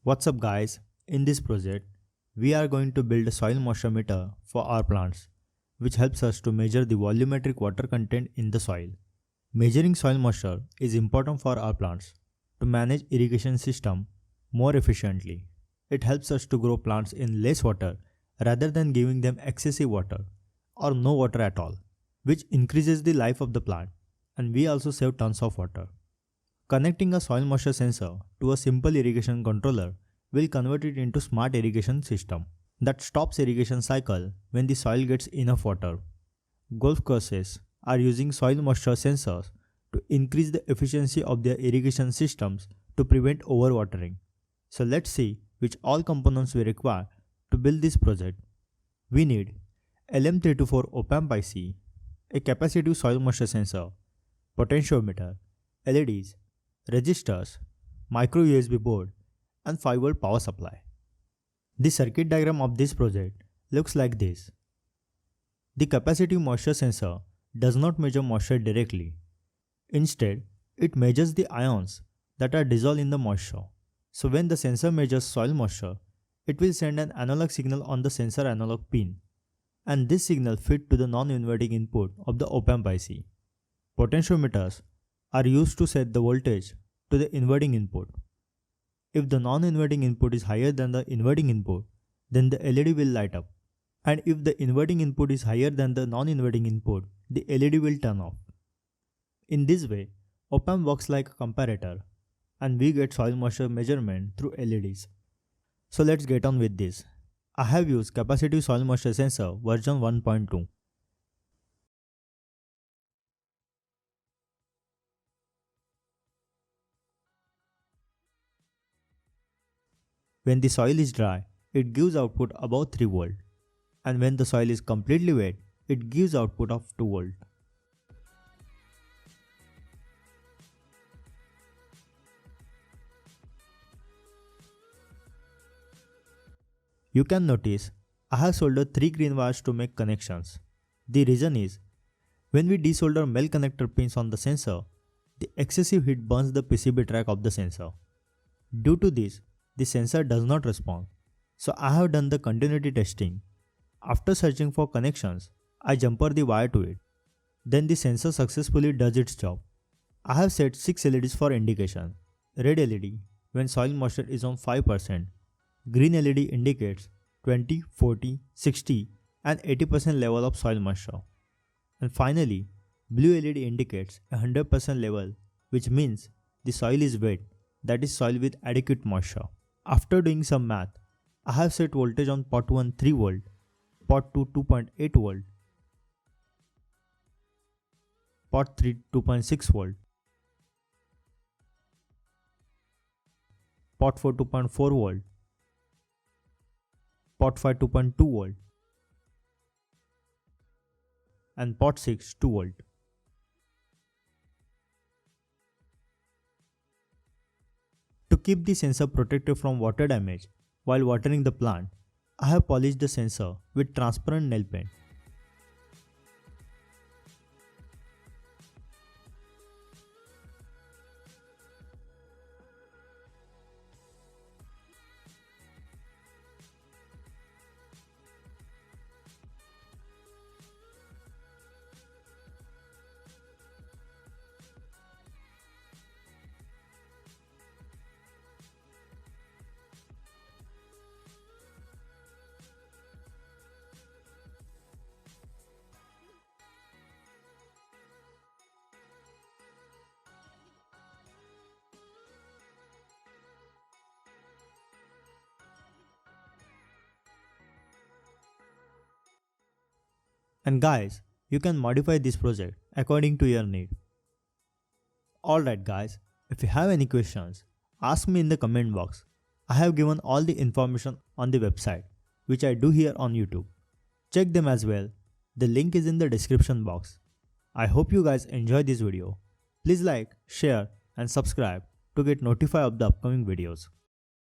What's up guys, in this project, we are going to build a soil moisture meter for our plants, which helps us to measure the volumetric water content in the soil. Measuring soil moisture is important for our plants to manage irrigation system more efficiently. It helps us to grow plants in less water rather than giving them excessive water or no water at all, which increases the life of the plant, and we also save tons of water. Connecting a soil moisture sensor to a simple irrigation controller will convert it into smart irrigation system that stops irrigation cycle when the soil gets enough water. Golf courses are using soil moisture sensors to increase the efficiency of their irrigation systems to prevent overwatering. So let's see which all components we require to build this project. We need LM324 op-amp IC, a capacitive soil moisture sensor, potentiometer, LEDs, resistors, micro USB board, and 5V power supply. The circuit diagram of this project looks like this. The capacitive moisture sensor does not measure moisture directly. Instead, it measures the ions that are dissolved in the moisture. So when the sensor measures soil moisture, it will send an analog signal on the sensor analog pin, and this signal feeds to the non-inverting input of the op-amp IC. Potentiometers are used to set the voltage to the inverting input. If the non-inverting input is higher than the inverting input, then the LED will light up. And if the inverting input is higher than the non-inverting input, the LED will turn off. In this way, op-amp works like a comparator, and we get soil moisture measurement through LEDs. So let's get on with this. I have used capacitive soil moisture sensor version 1.2. When the soil is dry, it gives output above 3V, and when the soil is completely wet, it gives output of 2V. You can notice I have soldered 3 green wires to make connections. The reason is, when we desolder male connector pins on the sensor, the excessive heat burns the PCB track of the sensor. Due to this, the sensor does not respond, so I have done the continuity testing. After searching for connections, I jumper the wire to it. Then the sensor successfully does its job. I have set 6 LEDs for indication. Red LED when soil moisture is on 5%. Green LED indicates 20, 40, 60 and 80% level of soil moisture. And finally, blue LED indicates 100% level, which means the soil is wet, that is soil with adequate moisture. After doing some math, I have set voltage on pot 1 3V, pot 2 2.8V, pot 3 2.6V, pot 4 2.4V, pot 5 2.2V, and pot 6 2V. To keep the sensor protected from water damage while watering the plant, I have polished the sensor with transparent nail paint. And guys, you can modify this project according to your need. Alright guys, if you have any questions, ask me in the comment box. I have given all the information on the website, which I do here on YouTube. Check them as well. The link is in the description box. I hope you guys enjoy this video. Please like, share and subscribe to get notified of the upcoming videos.